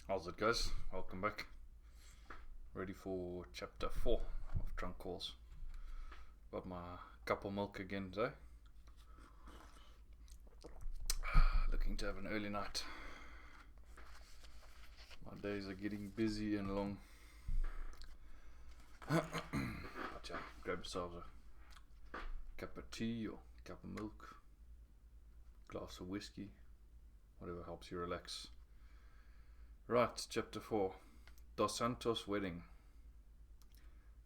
How's it, guys? Welcome back. Ready for chapter 4 of Drunk Calls. Got my cup of milk again today. Looking to have an early night. My days are getting busy and long. But yeah, grab yourselves a cup of tea or cup of milk, glass of whiskey, whatever helps you relax. Right, chapter 4. Dos Santos wedding.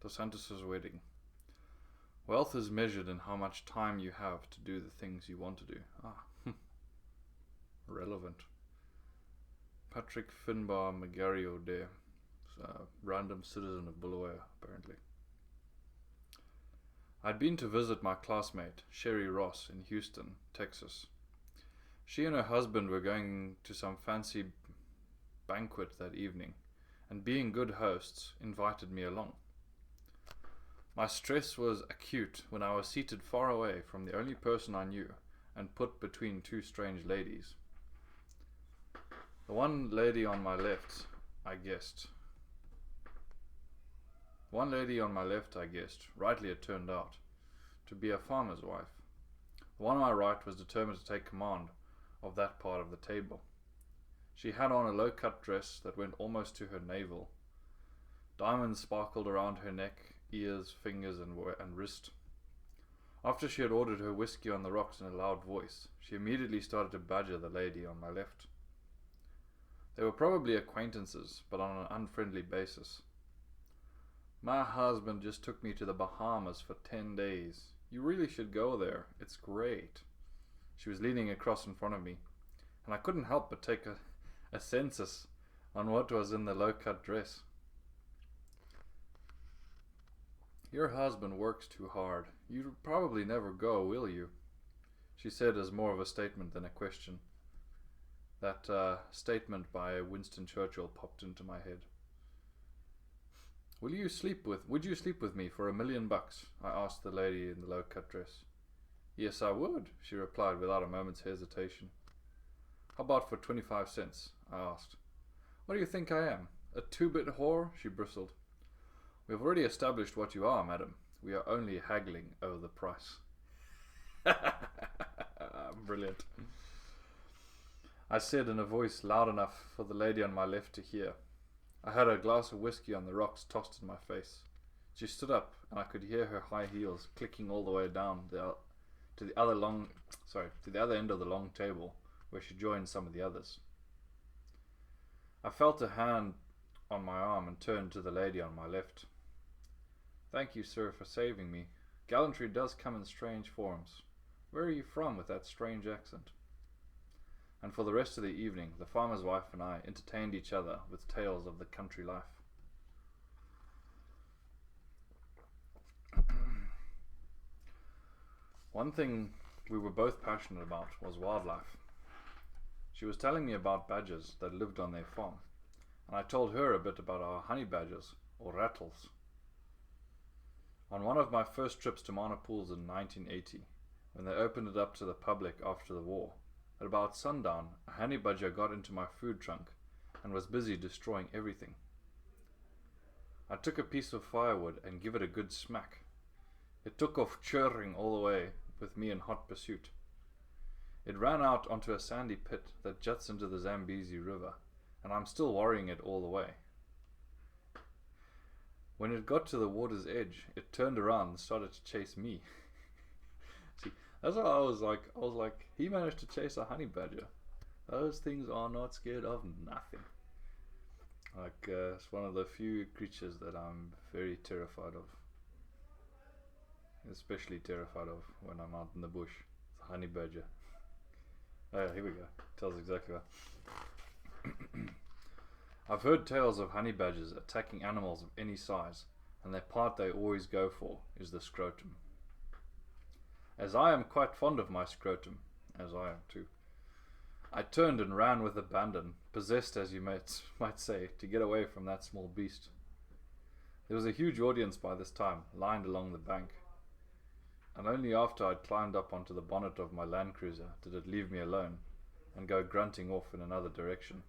Dos Santos' wedding. Wealth is measured in how much time you have to do the things you want to do. Relevant. Patrick Finbar Magario there. A random citizen of Bulawayo, apparently. I'd been to visit my classmate, Sherry Ross, in Houston, Texas. She and her husband were going to some fancy banquet that evening, and being good hosts, invited me along. My stress was acute when I was seated far away from the only person I knew and put between two strange ladies. The one lady on my left, I guessed, rightly it turned out, to be a farmer's wife. The one on my right was determined to take command of that part of the table. She had on a low-cut dress that went almost to her navel. Diamonds sparkled around her neck, ears, fingers, and wrist. After she had ordered her whiskey on the rocks in a loud voice, she immediately started to badger the lady on my left. They were probably acquaintances, but on an unfriendly basis. My husband just took me to the Bahamas for 10 days. You really should go there. It's great. She was leaning across in front of me, and I couldn't help but take a census on what was in the low-cut dress. Your husband works too hard. You'll probably never go, will you? She said as more of a statement than a question. That statement by Winston Churchill popped into my head. Would you sleep with me for $1 million? I asked the lady in the low-cut dress. Yes, I would, she replied without a moment's hesitation. How about for 25 cents? I asked. What do you think I am? A two-bit whore? She bristled. We have already established what you are, madam. We are only haggling over the price. Brilliant. I said in a voice loud enough for the lady on my left to hear. I had a glass of whiskey on the rocks tossed in my face. She stood up, and I could hear her high heels clicking all the way down to the other end of the long table, where she joined some of the others. I felt a hand on my arm and turned to the lady on my left. Thank you, sir, for saving me. Gallantry does come in strange forms. Where are you from with that strange accent? And for the rest of the evening, the farmer's wife and I entertained each other with tales of the country life. One thing we were both passionate about was wildlife. She was telling me about badgers that lived on their farm, and I told her a bit about our honey badgers, or rattles. On one of my first trips to Mana Pools in 1980, when they opened it up to the public after the war, at about sundown, a honey badger got into my food trunk and was busy destroying everything. I took a piece of firewood and gave it a good smack. It took off churring all the way with me in hot pursuit. It ran out onto a sandy pit that juts into the Zambezi River, and I'm still worrying it all the way. When it got to the water's edge, it turned around and started to chase me. See, that's what I was like, he managed to chase a honey badger. Those things are not scared of nothing. It's one of the few creatures that I'm very terrified of. Especially terrified of when I'm out in the bush. It's a honey badger. Oh yeah, here we go. Tells exactly what. I've heard tales of honey badgers attacking animals of any size, and the part they always go for is the scrotum. As I am quite fond of my scrotum, as I am too, I turned and ran with abandon, possessed as you might say, to get away from that small beast. There was a huge audience by this time, lined along the bank, and only after I'd climbed up onto the bonnet of my Land Cruiser did it leave me alone and go grunting off in another direction.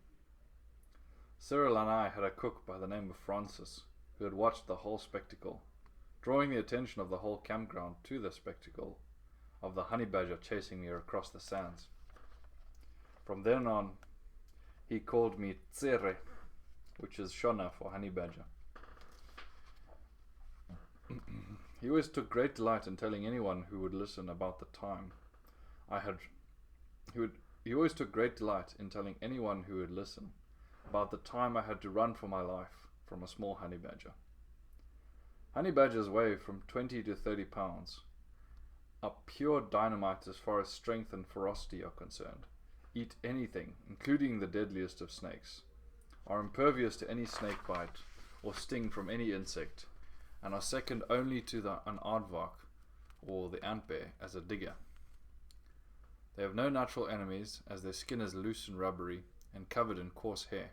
Cyril and I had a cook by the name of Francis, who had watched the whole spectacle, drawing the attention of the whole campground to the spectacle of the honey badger chasing me across the sands. From then on, he called me Tsere, which is Shona for honey badger. He always took great delight in telling anyone who would listen about the time he always took great delight in telling anyone who would listen about the time I had to run for my life from a small honey badger. Honey badgers weigh from 20 to 30 pounds, are pure dynamite as far as strength and ferocity are concerned, eat anything, including the deadliest of snakes, are impervious to any snake bite or sting from any insect, and are second only to an aardvark, or the ant bear, as a digger. They have no natural enemies, as their skin is loose and rubbery and covered in coarse hair.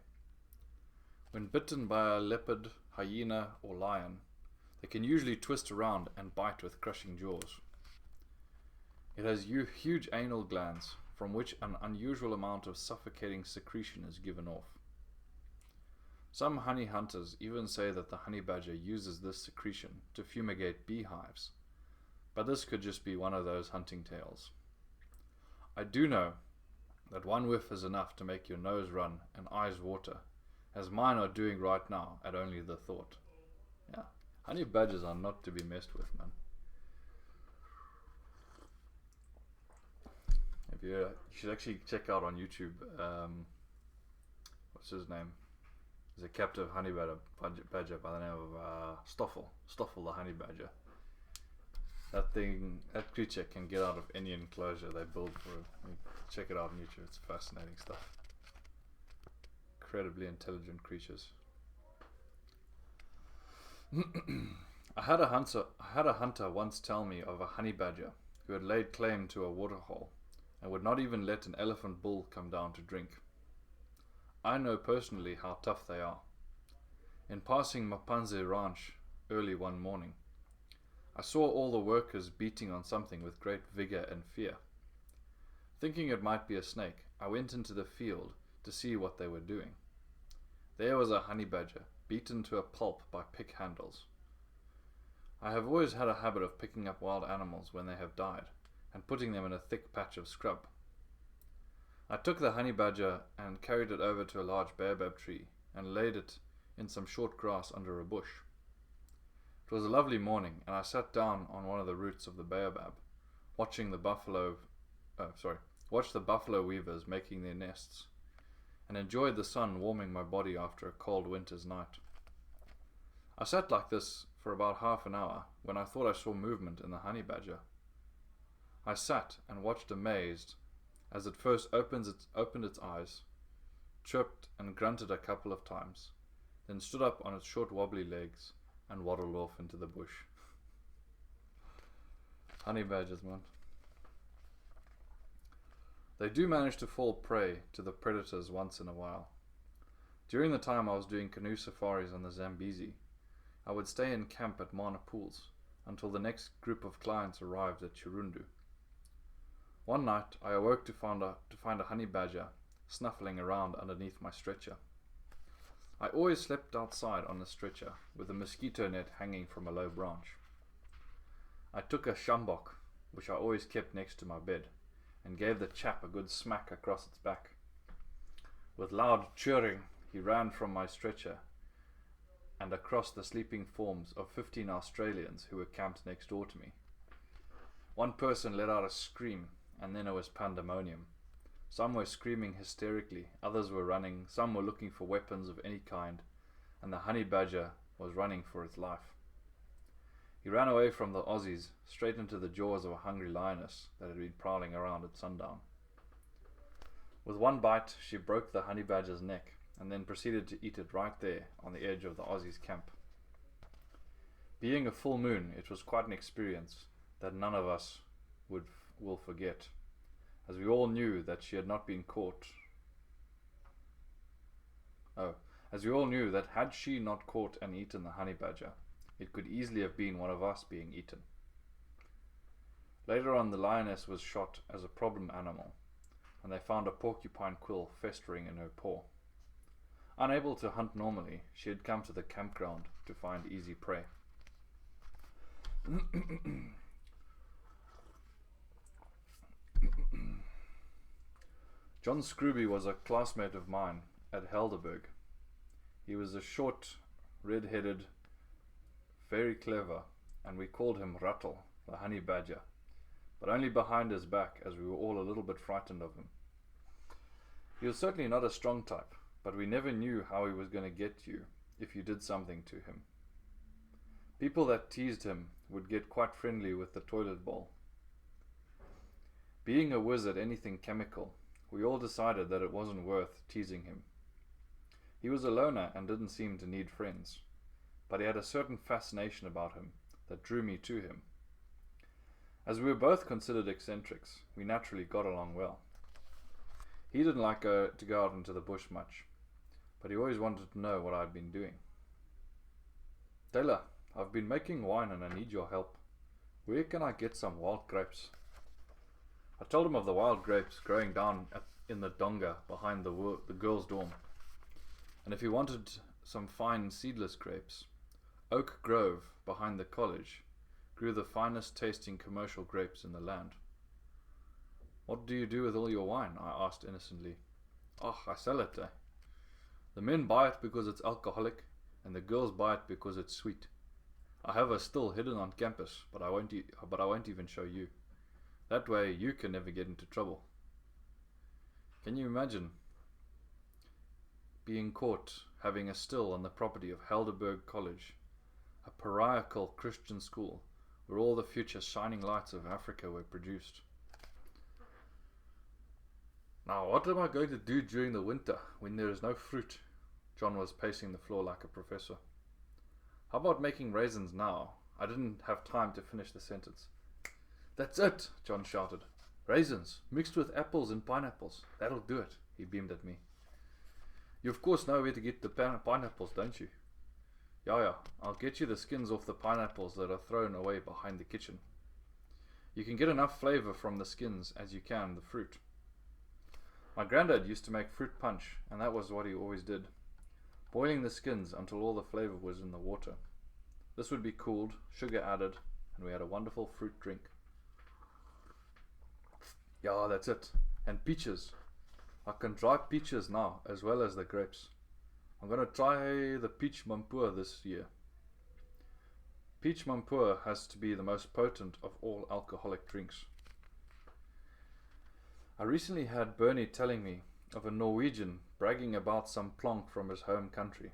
When bitten by a leopard, hyena, or lion, they can usually twist around and bite with crushing jaws. It has huge anal glands, from which an unusual amount of suffocating secretion is given off. Some honey hunters even say that the honey badger uses this secretion to fumigate beehives, but this could just be one of those hunting tales. I do know that one whiff is enough to make your nose run and eyes water, as mine are doing right now at only the thought. Yeah, honey badgers are not to be messed with, man. You should actually check out on YouTube, what's his name? There's a captive honey badger by the name of Stoffel the honey badger. That creature can get out of any enclosure they build for it. Check it out on YouTube, it's fascinating stuff. Incredibly intelligent creatures. I had a hunter once tell me of a honey badger who had laid claim to a waterhole and would not even let an elephant bull come down to drink. I know personally how tough they are. In passing Mapanze Ranch early one morning, I saw all the workers beating on something with great vigor and fear. Thinking it might be a snake, I went into the field to see what they were doing. There was a honey badger, beaten to a pulp by pick handles. I have always had a habit of picking up wild animals when they have died, and putting them in a thick patch of scrub. I took the honey badger and carried it over to a large baobab tree and laid it in some short grass under a bush. It was a lovely morning, and I sat down on one of the roots of the baobab, watching the buffalo weavers making their nests, and enjoyed the sun warming my body after a cold winter's night. I sat like this for about half an hour when I thought I saw movement in the honey badger. I sat and watched amazed as it first opened its eyes, chirped and grunted a couple of times, then stood up on its short wobbly legs and waddled off into the bush. Honey badgers, man. They do manage to fall prey to the predators once in a while. During the time I was doing canoe safaris on the Zambezi, I would stay in camp at Mana Pools until the next group of clients arrived at Chirundu. One night I awoke to find a honey badger snuffling around underneath my stretcher. I always slept outside on the stretcher with a mosquito net hanging from a low branch. I took a sjambok, which I always kept next to my bed, and gave the chap a good smack across its back. With loud churring, he ran from my stretcher and across the sleeping forms of 15 Australians who were camped next door to me. One person let out a scream, and then it was pandemonium. Some were screaming hysterically, others were running, some were looking for weapons of any kind, and the honey badger was running for its life. He ran away from the Aussies, straight into the jaws of a hungry lioness that had been prowling around at sundown. With one bite, she broke the honey badger's neck, and then proceeded to eat it right there on the edge of the Aussies' camp. Being a full moon, it was quite an experience that none of us will forget, as we all knew that she had not been caught. As we all knew that had she not caught and eaten the honey badger, it could easily have been one of us being eaten. Later on, the lioness was shot as a problem animal, and they found a porcupine quill festering in her paw. Unable to hunt normally, she had come to the campground to find easy prey. John Scrooby was a classmate of mine at Helderberg. He was a short, red-headed, very clever, and we called him Rattle, the honey badger, but only behind his back, as we were all a little bit frightened of him. He was certainly not a strong type, but we never knew how he was going to get you if you did something to him. People that teased him would get quite friendly with the toilet bowl. Being a whiz at anything chemical, we all decided that it wasn't worth teasing him. He was a loner and didn't seem to need friends, but he had a certain fascination about him that drew me to him. As we were both considered eccentrics, we naturally got along well. He didn't like to go out into the bush much, but he always wanted to know what I'd been doing. "Taylor, I've been making wine and I need your help. Where can I get some wild grapes?" I told him of the wild grapes growing down in the donga behind the girls' dorm, and if he wanted some fine seedless grapes, Oak Grove behind the college grew the finest tasting commercial grapes in the land. "What do you do with all your wine?" I asked innocently. "Oh, I sell it, eh? The men buy it because it's alcoholic, and the girls buy it because it's sweet. I have a still hidden on campus, but I won't even show you. That way you can never get into trouble." Can you imagine being caught having a still on the property of Helderberg College, a parochial Christian school where all the future shining lights of Africa were produced? "Now what am I going to do during the winter when there is no fruit?" John was pacing the floor like a professor. "How about making raisins now?" I didn't have time to finish the sentence. "That's it!" John shouted. "Raisins, mixed with apples and pineapples. That'll do it." He beamed at me. "You of course know where to get the pineapples, don't you?" Yeah, I'll get you the skins off the pineapples that are thrown away behind the kitchen. You can get enough flavor from the skins as you can the fruit." My granddad used to make fruit punch, and that was what he always did, boiling the skins until all the flavor was in the water. This would be cooled, sugar added, and we had a wonderful fruit drink. "Yeah, that's it. And peaches. I can dry peaches now, as well as the grapes. I'm going to try the peach mampoer this year." Peach mampoer has to be the most potent of all alcoholic drinks. I recently had Bernie telling me of a Norwegian bragging about some plonk from his home country.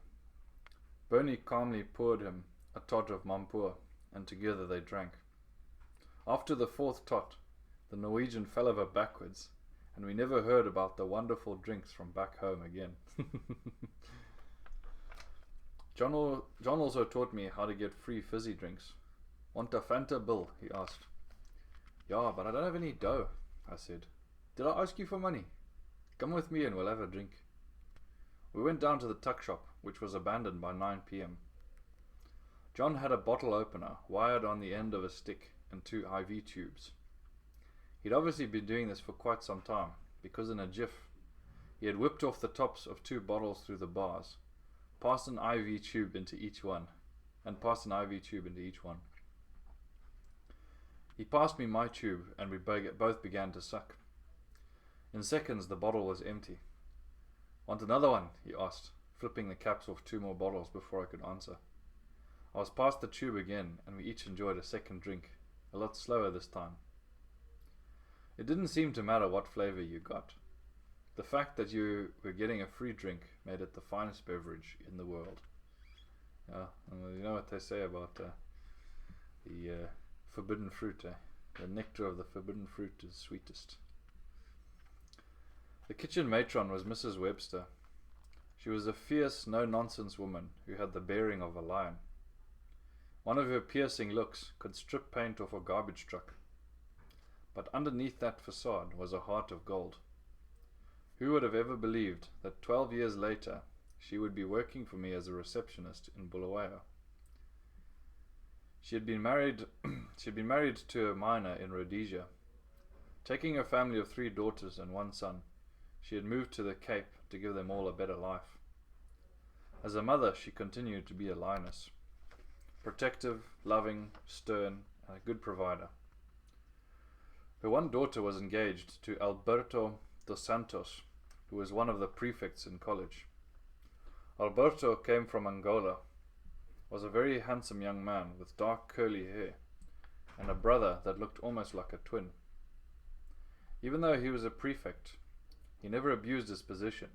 Bernie calmly poured him a tot of mampoer, and together they drank. After the fourth tot, the Norwegian fell over backwards, and we never heard about the wonderful drinks from back home again. John also taught me how to get free fizzy drinks. "Want a Fanta, Bill?" he asked. "Yeah, but I don't have any dough," I said. "Did I ask you for money? Come with me and we'll have a drink." We went down to the tuck shop, which was abandoned by 9 p.m. John had a bottle opener wired on the end of a stick and 2 IV tubes. He'd obviously been doing this for quite some time, because in a jiff, he had whipped off the tops of 2 bottles through the bars, passed an IV tube into each one, and passed an IV tube into each one. He passed me my tube, and we both began to suck. In seconds, the bottle was empty. "Want another one?" he asked, flipping the caps off 2 more bottles before I could answer. I was past the tube again, and we each enjoyed a second drink, a lot slower this time. It didn't seem to matter what flavor you got. The fact that you were getting a free drink made it the finest beverage in the world. Yeah, and you know what they say about the forbidden fruit, eh? The nectar of the forbidden fruit is sweetest. The kitchen matron was Mrs. Webster. She was a fierce, no-nonsense woman who had the bearing of a lion. One of her piercing looks could strip paint off a garbage truck. But underneath that facade was a heart of gold. Who would have ever believed that 12 years later she would be working for me as a receptionist in Bulawayo? She had been married to a miner in Rhodesia. Taking a family of 3 daughters and 1 son, she had moved to the Cape to give them all a better life. As a mother, she continued to be a lioness. Protective, loving, stern, and a good provider. Her one daughter was engaged to Alberto dos Santos, who was one of the prefects in college. Alberto came from Angola, was a very handsome young man with dark curly hair, and a brother that looked almost like a twin. Even though he was a prefect, he never abused his position,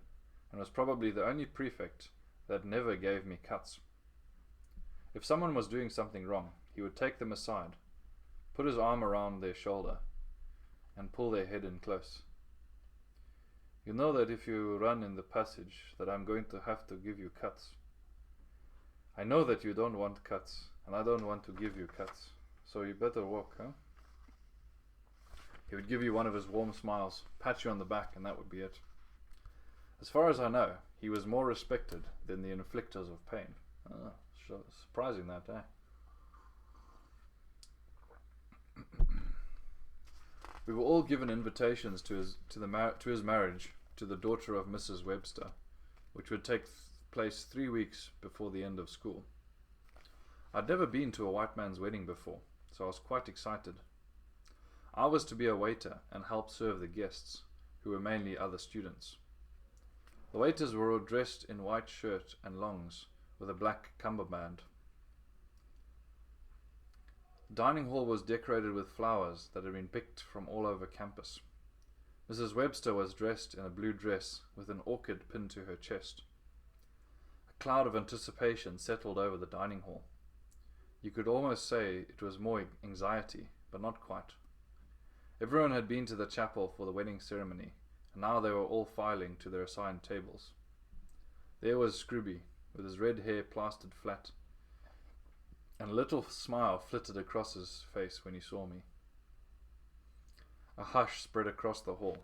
and was probably the only prefect that never gave me cuts. If someone was doing something wrong, he would take them aside, put his arm around their shoulder, and pull their head in close. You know that if you run in the passage that I'm going to have to give you cuts. I know that you don't want cuts, and I don't want to give you cuts, so you better walk, huh? He would give you one of his warm smiles, pat you on the back, and that would be it. As far as I know, he was more respected than the inflictors of pain. Surprising that, eh? We were all given invitations to his marriage to the daughter of Mrs. Webster, which would take place 3 weeks before the end of school. I'd never been to a white man's wedding before, so I was quite excited. I was to be a waiter and help serve the guests, who were mainly other students. The waiters were all dressed in white shirt and longs, with a black cummerbund. The dining hall was decorated with flowers that had been picked from all over campus. Mrs. Webster was dressed in a blue dress with an orchid pinned to her chest. A cloud of anticipation settled over the dining hall. You could almost say it was more anxiety, but not quite. Everyone had been to the chapel for the wedding ceremony, and now they were all filing to their assigned tables. There was Scrooby, with his red hair plastered flat, and a little smile flitted across his face when he saw me. A hush spread across the hall.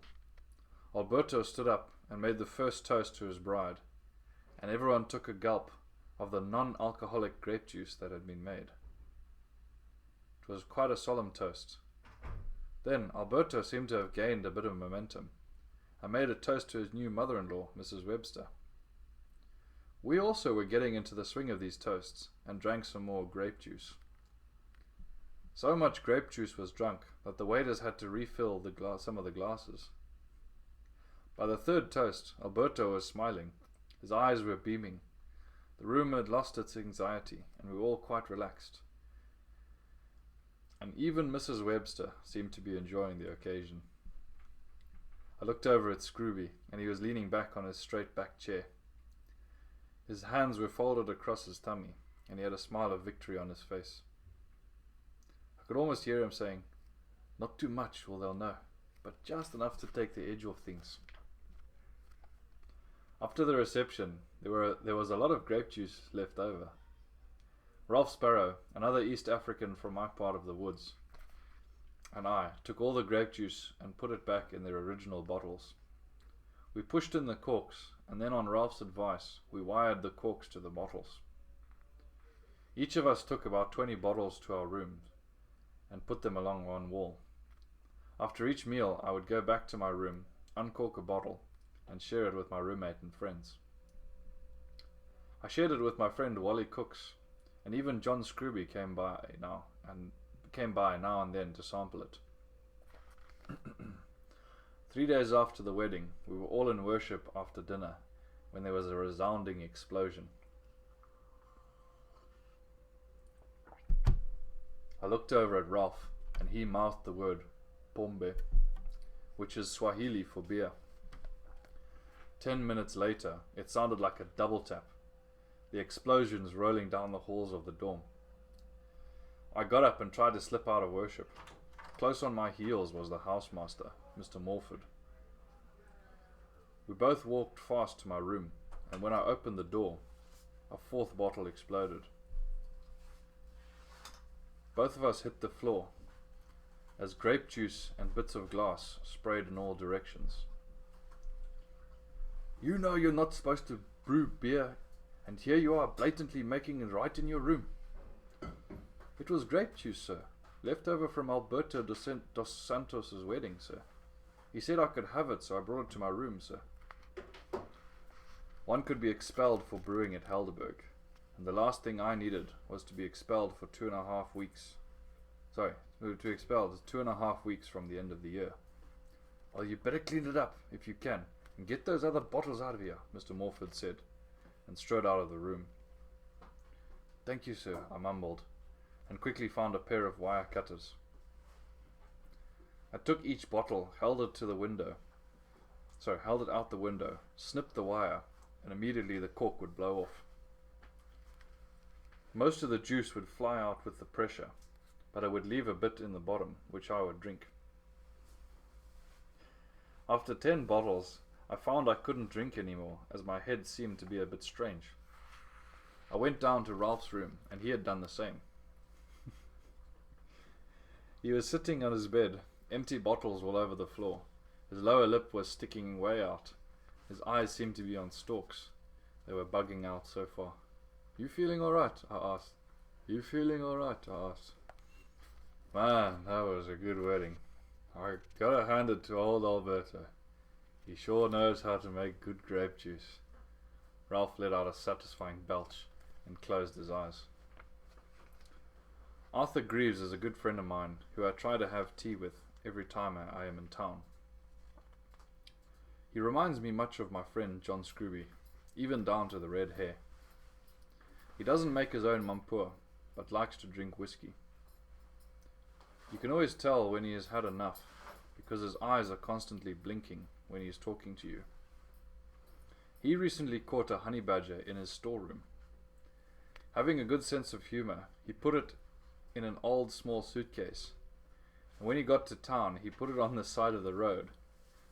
Alberto stood up and made the first toast to his bride, and everyone took a gulp of the non-alcoholic grape juice that had been made. It was quite a solemn toast. Then Alberto seemed to have gained a bit of momentum, and made a toast to his new mother-in-law, Mrs. Webster. We also were getting into the swing of these toasts, and drank some more grape juice. So much grape juice was drunk that the waiters had to refill some of the glasses. By the third toast, Alberto was smiling. His eyes were beaming. The room had lost its anxiety, and we were all quite relaxed. And even Mrs. Webster seemed to be enjoying the occasion. I looked over at Scrooby, and he was leaning back on his straight-back chair. His hands were folded across his tummy, and he had a smile of victory on his face. I could almost hear him saying, "Not too much, or they'll know, but just enough to take the edge off things." After the reception, there was a lot of grape juice left over. Ralph Sparrow, another East African from my part of the woods, and I took all the grape juice and put it back in their original bottles. We pushed in the corks, and then on Ralph's advice, we wired the corks to the bottles. Each of us took about 20 bottles to our rooms and put them along one wall. After each meal, I would go back to my room, uncork a bottle, and share it with my roommate and friends. I shared it with my friend Wally Cooks, and even John Scrooby came by now and then to sample it. 3 days after the wedding, we were all in worship after dinner, when there was a resounding explosion. I looked over at Ralph, and he mouthed the word pombe, which is Swahili for beer. 10 minutes later, it sounded like a double tap, the explosions rolling down the halls of the dorm. I got up and tried to slip out of worship. Close on my heels was the housemaster, Mr. Morford. We both walked fast to my room, and when I opened the door, a fourth bottle exploded. Both of us hit the floor, as grape juice and bits of glass sprayed in all directions. "You know you're not supposed to brew beer, and here you are blatantly making it right in your room." "It was grape juice, sir. Left over from Alberto dos Santos' wedding, sir. He said I could have it, so I brought it to my room, sir." One could be expelled for brewing at Helderberg, and the last thing I needed was to be expelled for 2.5 weeks. Sorry, to be expelled 2.5 weeks from the end of the year. Well, you better clean it up, if you can, and get those other bottles out of here, Mr. Morford said, and strode out of the room. Thank you, sir, I mumbled, and quickly found a pair of wire cutters. I took each bottle, held it out the window, snipped the wire, and immediately the cork would blow off. Most of the juice would fly out with the pressure, but I would leave a bit in the bottom, which I would drink. After 10 bottles, I found I couldn't drink anymore, as my head seemed to be a bit strange. I went down to Ralph's room, and he had done the same. He was sitting on his bed, empty bottles all over the floor. His lower lip was sticking way out. His eyes seemed to be on stalks. They were bugging out so far. You feeling alright? I asked. You feeling alright? I asked. Man, that was a good wedding. I gotta hand it to old Alberto. He sure knows how to make good grape juice. Ralph let out a satisfying belch and closed his eyes. Arthur Greaves is a good friend of mine who I try to have tea with every time I am in town. He reminds me much of my friend John Scrooby, even down to the red hair. He doesn't make his own mampur, but likes to drink whiskey. You can always tell when he has had enough, because his eyes are constantly blinking when he is talking to you. He recently caught a honey badger in his storeroom. Having a good sense of humor, he put it in an old small suitcase, and when he got to town, he put it on the side of the road,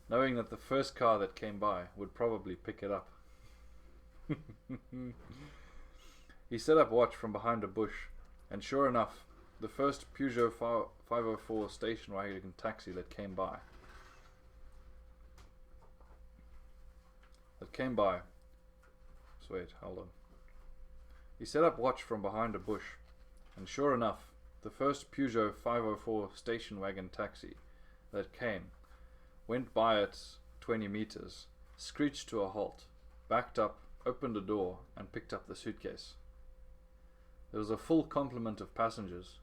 knowing that the first car that came by would probably pick it up. He set up watch from behind a bush, and sure enough, the first Peugeot 504 station wagon taxi that came by. Wait, hold on. He set up watch from behind a bush, and sure enough, the first Peugeot 504 station wagon taxi that came went by at 20 meters, screeched to a halt, backed up, opened a door, and picked up the suitcase. There was a full complement of passengers,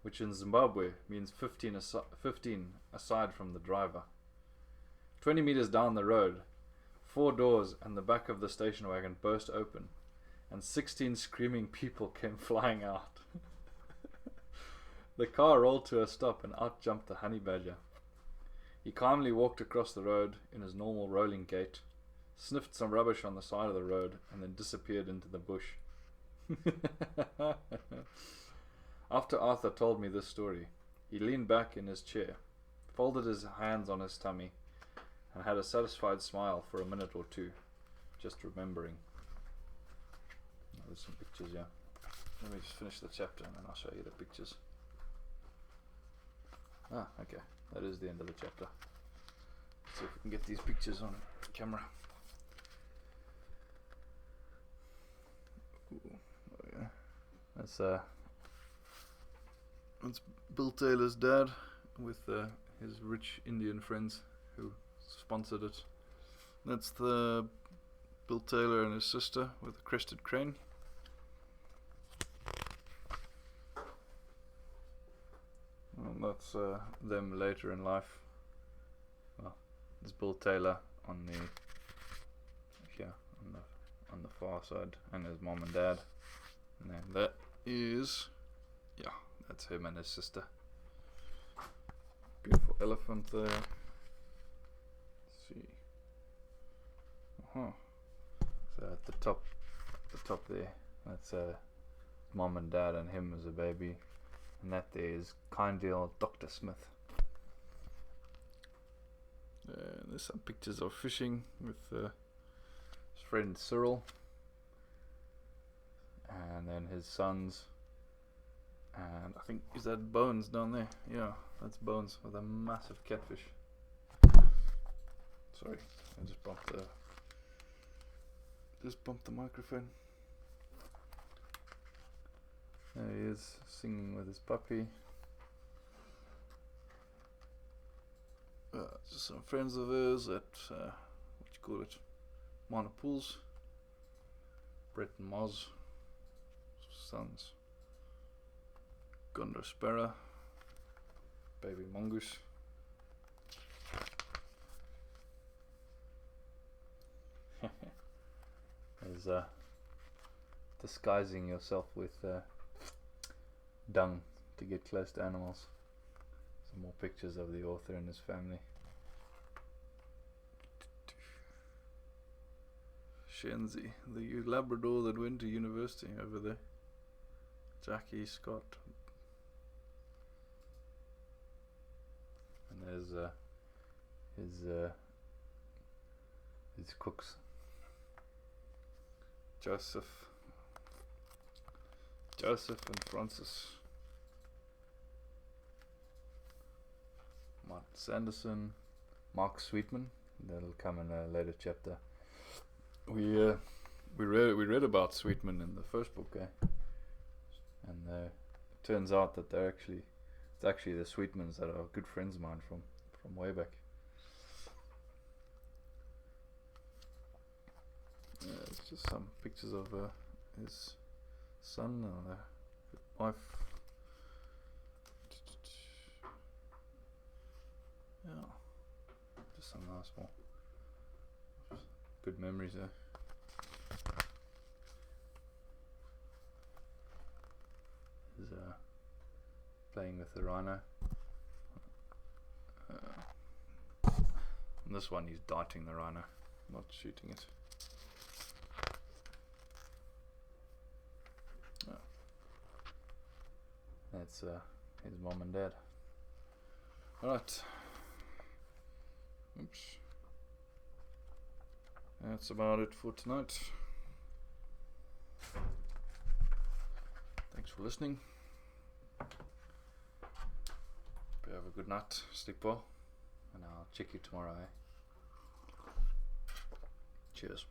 which in Zimbabwe means 15 aside from the driver. 20 meters down the road, 4 doors and the back of the station wagon burst open, and 16 screaming people came flying out. The car rolled to a stop and out jumped the honey badger. He calmly walked across the road in his normal rolling gait, sniffed some rubbish on the side of the road, and then disappeared into the bush. After Arthur told me this story, he leaned back in his chair, folded his hands on his tummy, and had a satisfied smile for a minute or two, just remembering. Oh, there's some pictures here. Let me just finish the chapter and then I'll show you the pictures. Ah, okay. That is the end of the chapter. Let's see if we can get these pictures on camera. Ooh, oh yeah. That's Bill Taylor's dad with his rich Indian friends who sponsored it. That's the Bill Taylor and his sister with the crested crane. And that's them later in life. Well, there's Bill Taylor on the on the far side, and his mom and dad. And then that is, yeah, that's him and his sister. Beautiful elephant there. Let's see. So at the top there, that's mom and dad and him as a baby. And that there is kindly old Dr. Smith. There's some pictures of fishing with his friend Cyril, and then his sons, and I think, is that Bones down there? Yeah, that's Bones with a massive catfish. Sorry, I just bumped the microphone. There he is, singing with his puppy. Just some friends of hers at, what you call it, minor pools. Brett and Moz, sons. Gondospera, baby mongoose. There's disguising yourself with dung to get close to animals. Some more pictures of the author and his family. Shenzi, the Labrador that went to university over there. Jackie Scott. And there's his cooks. Joseph and Francis. Martin Sanderson, Mark Sweetman. That'll come in a later chapter. We read about Sweetman in the first book, and it turns out that it's actually the Sweetmans that are good friends of mine from way back. It's just some pictures of his son, wife. Yeah, just some nice more good memories there. He's playing with the rhino. And this one he's darting the rhino, not shooting it. That's his mom and dad. Alright. Oops. That's about it for tonight. Thanks for listening. Hope you have a good night. Sleep well. And I'll check you tomorrow. Cheers.